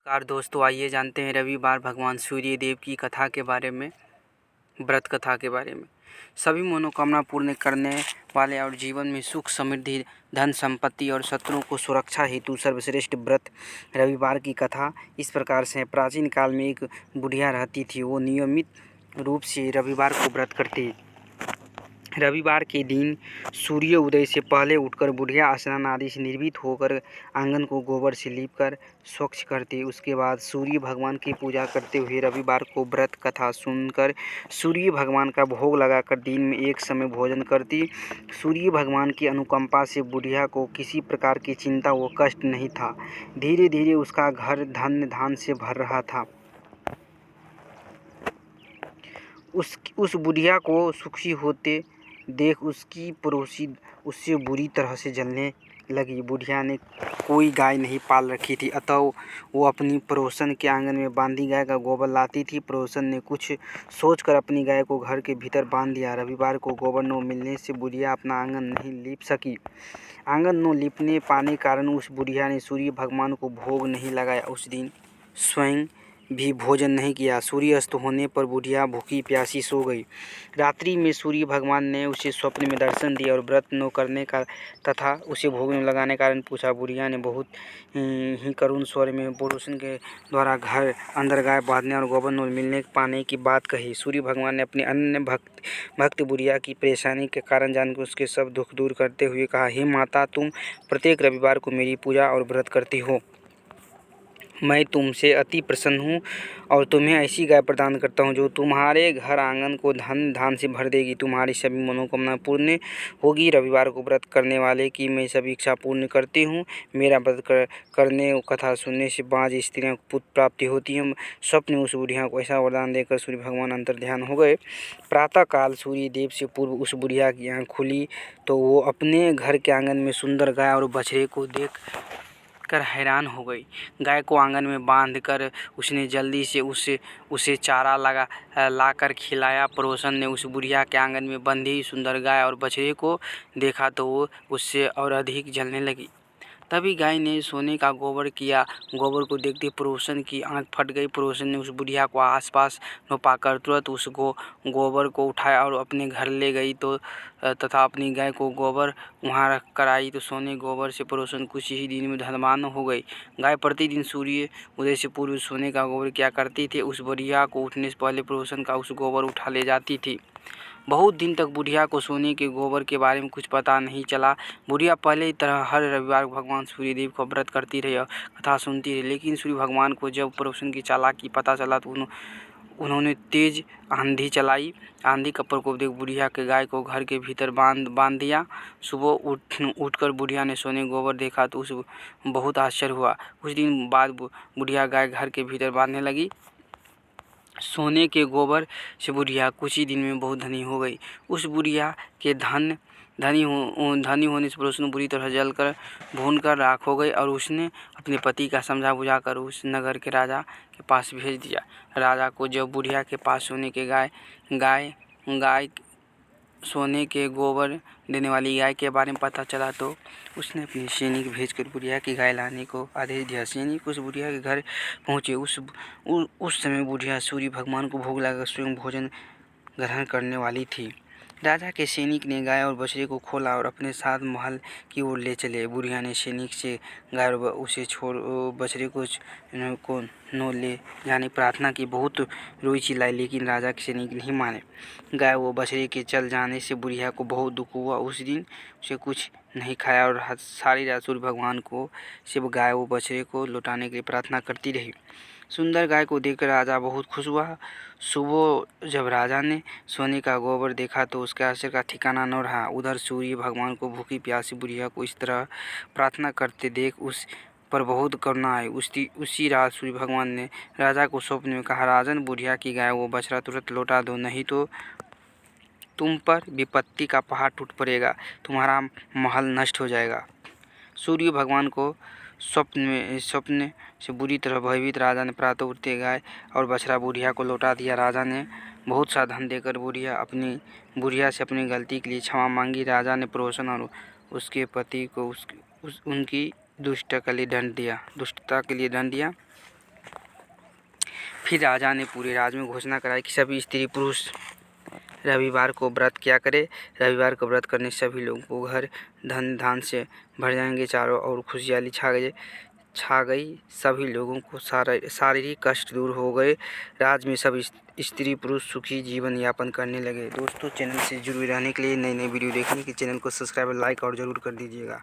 नमस्कार दोस्तों, आइए जानते हैं रविवार भगवान सूर्य देव की कथा के बारे में, व्रत कथा के बारे में। सभी मनोकामना पूर्ण करने वाले और जीवन में सुख समृद्धि, धन संपत्ति और शत्रुओं को सुरक्षा हेतु सर्वश्रेष्ठ व्रत रविवार की कथा इस प्रकार से है। प्राचीन काल में एक बुढ़िया रहती थी। वो नियमित रूप से रविवार को व्रत करती। रविवार के दिन सूर्य उदय से पहले उठकर बुढ़िया स्नान आदि से निर्भीत होकर आंगन को गोबर से लीपकर स्वच्छ करती। उसके बाद सूर्य भगवान की पूजा करते हुए रविवार को व्रत कथा सुनकर सूर्य भगवान का भोग लगाकर दिन में एक समय भोजन करती। सूर्य भगवान की अनुकंपा से बुढ़िया को किसी प्रकार की चिंता व कष्ट नहीं था। धीरे धीरे उसका घर धन धान से भर रहा था। उस बुढ़िया को सुखी होते देख उसकी पड़ोसी उससे बुरी तरह से जलने लगी। बुढ़िया ने कोई गाय नहीं पाल रखी थी, अतः वो अपनी पड़ोसन के आंगन में बांधी गाय का गोबर लाती थी। पड़ोसन ने कुछ सोचकर अपनी गाय को घर के भीतर बांध दिया। रविवार को गोबर न मिलने से बुढ़िया अपना आंगन नहीं लीप सकी। आंगन न लीपने पाने कारण उस बुढ़िया ने सूर्य भगवान को भोग नहीं लगाया। उस दिन स्वयं भी भोजन नहीं किया। सूर्यास्त होने पर बुढ़िया भूखी प्यासी सो गई। रात्रि में सूर्य भगवान ने उसे स्वप्न में दर्शन दिया और व्रत न करने का तथा उसे भोग न लगाने कारण पूछा। बुढ़िया ने बहुत ही करुण स्वर में पड़ोसन के द्वारा घर अंदर गाय बांधने और गोबर न मिलने पाने की बात कही। सूर्य भगवान ने अपने अन्य भक्त बुढ़िया की परेशानी के कारण जानकर उसके सब दुख दूर करते हुए कहा, हे माता, तुम प्रत्येक रविवार को मेरी पूजा और व्रत करती हो। मैं तुमसे अति प्रसन्न हूँ और तुम्हें ऐसी गाय प्रदान करता हूँ जो तुम्हारे घर आंगन को धन धान से भर देगी। तुम्हारी सभी मनोकामना पूर्ण होगी। रविवार को व्रत करने वाले की मैं सभी इच्छा पूर्ण करती हूँ। मेरा व्रत करने कथा सुनने से 5 स्त्रियों को पुत्र प्राप्ति होती है। स्वप्न में उस बुढ़िया को ऐसा वरदान देकर सूर्य भगवान अंतर ध्यान हो गए। प्रातः काल सूर्य देव से पूर्व उस बुढ़िया की आँख खुली तो वो अपने घर के आंगन में सुंदर गाय और बछड़े को देख कर हैरान हो गई। गाय को आंगन में बांधकर उसने जल्दी से उसे चारा लाकर खिलाया। पड़ोसन ने उस बुढ़िया के आंगन में बंधी सुंदर गाय और बछड़े को देखा तो वो उससे और अधिक जलने लगी। तभी गाय ने सोने का गोबर किया। गोबर को देखते पड़ोसन की आंख फट गई। पड़ोसन ने उस बुढ़िया को आसपास न पाकर तुरंत उस गोबर को उठाया और अपने घर ले गई तो तथा अपनी गाय को गोबर वहां रख कर आई तो सोने गोबर से पड़ोसन कुछ ही दिन में धनवान हो गई। गाय प्रतिदिन सूर्य उदय से पूर्व सोने का गोबर क्या करती थी, उस बुढ़िया को उठने से पहले पड़ोसन का उस गोबर उठा ले जाती थी। बहुत दिन तक बुढ़िया को सोने के गोबर के बारे में कुछ पता नहीं चला। बुढ़िया पहले की तरह हर रविवार भगवान सूर्यदेव का व्रत करती रही और कथा सुनती रही। लेकिन सूर्य भगवान को जब पड़ोसन की चालाकी पता चला तो उन्होंने तेज आंधी चलाई। आंधी का प्रकोप देख बुढ़िया के गाय को घर के भीतर बांध दिया। सुबह उठकर बुढ़िया ने सोने गोबर देखा तो उसे बहुत आश्चर्य हुआ। कुछ दिन बाद बुढ़िया गाय घर के भीतर बांधने लगी। सोने के गोबर से बुढ़िया कुछ ही दिन में बहुत धनी हो गई। उस बुढ़िया के धनी होने से पड़ोसन बुरी तरह जलकर भूनकर राख हो गई और उसने अपने पति का समझा बुझाकर उस नगर के राजा के पास भेज दिया। राजा को जब बुढ़िया के पास सोने के गाय सोने के गोबर देने वाली गाय के बारे में पता चला तो उसने अपने सैनिक भेजकर बुढ़िया की गाय लाने को आदेश दिया। सैनिक उस बुढ़िया के घर पहुँचे। उस समय बुढ़िया सूर्य भगवान को भोग लगाकर स्वयं भोजन ग्रहण करने वाली थी। राजा के सैनिक ने गाय और बछड़े को खोला और अपने साथ महल की ओर ले चले। बुढ़िया ने सैनिक से गाय और उसे छोड़ बछड़े को न ले जाने की प्रार्थना की। बहुत रोई चिल्लाई लेकिन राजा के सैनिक नहीं माने। गाय व बछड़े के चल जाने से बुढ़िया को बहुत दुख हुआ। उस दिन उसे कुछ नहीं खाया और सारी रात सूर्य भगवान को सिर्फ गाय व बछड़े को लौटाने के लिए प्रार्थना करती रही। सुंदर गाय को देखकर राजा बहुत खुश हुआ। सुबह जब राजा ने सोने का गोबर देखा तो उसके आश्चर्य का ठिकाना न रहा। उधर सूर्य भगवान को भूखी प्यासी बुढ़िया को इस तरह प्रार्थना करते देख उस पर बहुत करुणा आई। उसी रात सूर्य भगवान ने राजा को स्वप्न में कहा, राजन, बुढ़िया की गाय वो बछड़ा तुरंत लौटा दो, नहीं तो तुम पर विपत्ति का पहाड़ टूट पड़ेगा, तुम्हारा महल नष्ट हो जाएगा। सूर्य भगवान को स्वप्न से बुरी तरह भयभीत राजा ने प्रातः उठते गाय और बछड़ा बुढ़िया को लौटा दिया। राजा ने बहुत सा धन देकर बुढ़िया से अपनी गलती के लिए क्षमा मांगी। राजा ने पड़ोसन और उसके पति को उनकी दुष्टता के लिए दंड दिया। फिर राजा ने पूरे राज्य में घोषणा कराई कि सभी स्त्री पुरुष रविवार को व्रत क्या करें। रविवार को व्रत करने से सभी लोगों को घर धन धान से भर जाएंगे, चारों ओर खुशहाली छा गई। सभी लोगों को शारीरिक कष्ट दूर हो गए। राज्य में सब स्त्री पुरुष सुखी जीवन यापन करने लगे। दोस्तों, चैनल से जुड़े रहने के लिए, नई नई वीडियो देखने के चैनल को सब्सक्राइब, लाइक और ज़रूर कर दीजिएगा।